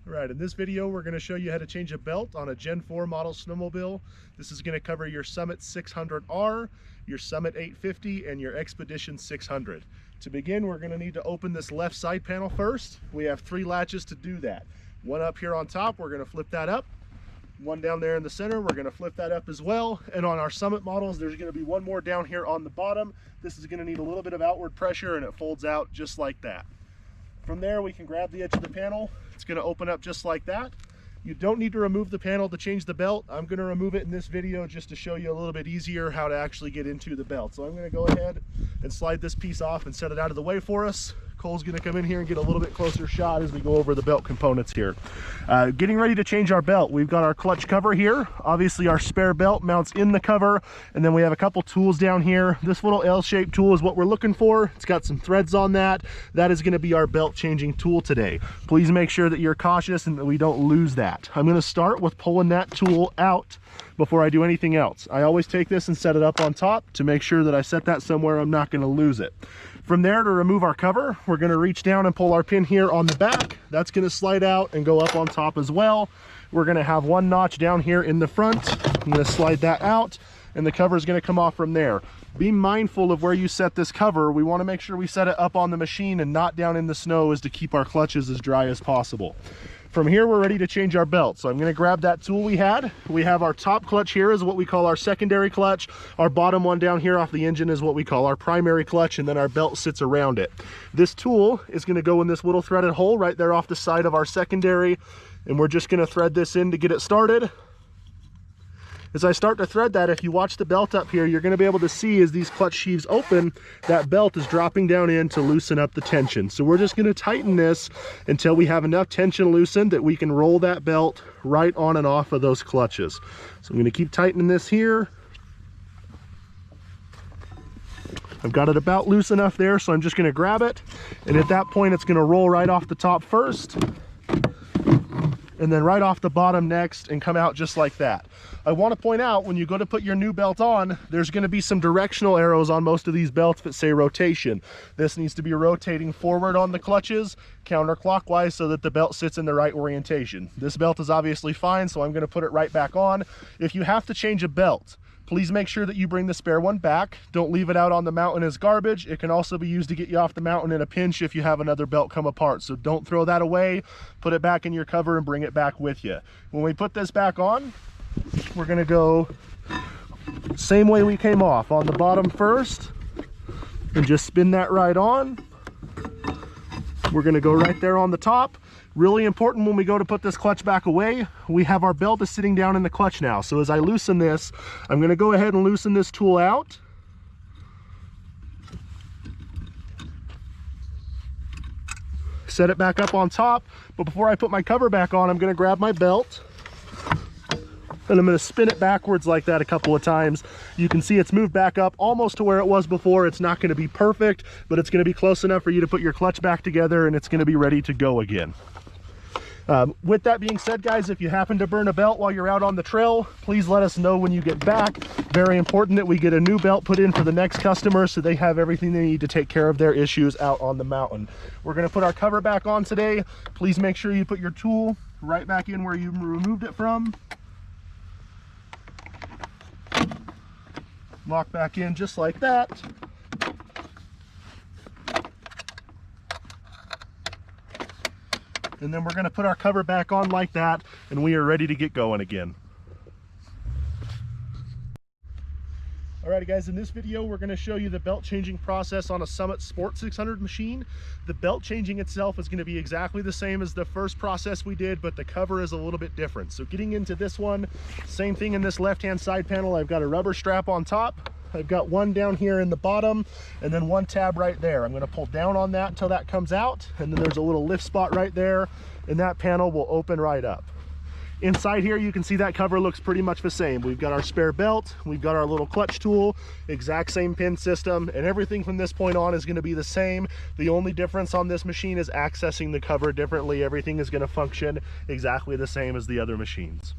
All right, in this video, we're going to show you how to change a belt on a Gen 4 model snowmobile. This is going to cover your Summit 600R, your Summit 850, and your Expedition 600. To begin, we're going to need to open this left side panel first. We have 3 latches to do that. One up here on top, we're going to flip that up. One down there in the center, we're going to flip that up as well. And on our Summit models, there's going to be one more down here on the bottom. This is going to need a little bit of outward pressure, and it folds out just like that. From there, we can grab the edge of the panel. It's going to open up just like that. You don't need to remove the panel to change the belt. I'm going to remove it in this video just to show you a little bit easier how to actually get into the belt. So I'm going to go ahead and slide this piece off and set it out of the way for us. Cole's going to come in here and get a little bit closer shot as we go over the belt components here. Getting ready to change our belt. We've got our clutch cover here. Obviously our spare belt mounts in the cover, and then we have a couple tools down here. This little L-shaped tool is what we're looking for. It's got some threads on that. That is going to be our belt changing tool today. Please make sure that you're cautious and that we don't lose that. I'm going to start with pulling that tool out before I do anything else. I always take this and set it up on top to make sure that I set that somewhere I'm not going to lose it. From there, to remove our cover, we're going to reach down and pull our pin here on the back. That's going to slide out and go up on top as well. We're going to have one notch down here in the front. I'm going to slide that out, and the cover is going to come off from there. Be mindful of where you set this cover. We want to make sure we set it up on the machine and not down in the snow, as to keep our clutches as dry as possible. From here, we're ready to change our belt. So I'm going to grab that tool we had. We have our top clutch here is what we call our secondary clutch. Our bottom one down here off the engine is what we call our primary clutch, and then our belt sits around it. This tool is going to go in this little threaded hole right there off the side of our secondary, and we're just going to thread this in to get it started. As I start to thread that, if you watch the belt up here, you're going to be able to see as these clutch sheaves open, that belt is dropping down in to loosen up the tension. So we're just going to tighten this until we have enough tension loosened that we can roll that belt right on and off of those clutches. So I'm going to keep tightening this here. I've got it about loose enough there, so I'm just going to grab it. And at that point, it's going to roll right off the top first, and then right off the bottom next, and come out just like that. I want to point out, when you go to put your new belt on, there's going to be some directional arrows on most of these belts that say rotation. This needs to be rotating forward on the clutches, counterclockwise, so that the belt sits in the right orientation. This belt is obviously fine, so I'm going to put it right back on. If you have to change a belt, please make sure that you bring the spare one back. Don't leave it out on the mountain as garbage. It can also be used to get you off the mountain in a pinch if you have another belt come apart. So don't throw that away. Put it back in your cover and bring it back with you. When we put this back on, we're going to go same way we came off, on the bottom first, and just spin that right on. We're going to go right there on the top. Really important when we go to put this clutch back away, we have our belt is sitting down in the clutch now. So as I loosen this, I'm going to go ahead and loosen this tool out. Set it back up on top. But before I put my cover back on, I'm going to grab my belt, and I'm going to spin it backwards like that a couple of times. You can see it's moved back up almost to where it was before. It's not going to be perfect, but it's going to be close enough for you to put your clutch back together, and it's going to be ready to go again. With that being said, guys, if you happen to burn a belt while you're out on the trail, please let us know when you get back. Very important that we get a new belt put in for the next customer, so they have everything they need to take care of their issues out on the mountain. We're going to put our cover back on today. Please make sure you put your tool right back in where you removed it from. Lock back in just like that. And then we're going to put our cover back on like that, and we are ready to get going again. Alrighty guys, in this video we're going to show you the belt changing process on a Summit Sport 600 machine. The belt changing itself is going to be exactly the same as the first process we did, but the cover is a little bit different. So getting into this one, same thing in this left hand side panel. I've got a rubber strap on top. I've got one down here in the bottom, and then one tab right there. I'm going to pull down on that until that comes out, and then there's a little lift spot right there, and that panel will open right up. Inside here, you can see that cover looks pretty much the same. We've got our spare belt, we've got our little clutch tool, exact same pin system, and everything from this point on is going to be the same. The only difference on this machine is accessing the cover differently. Everything is going to function exactly the same as the other machines.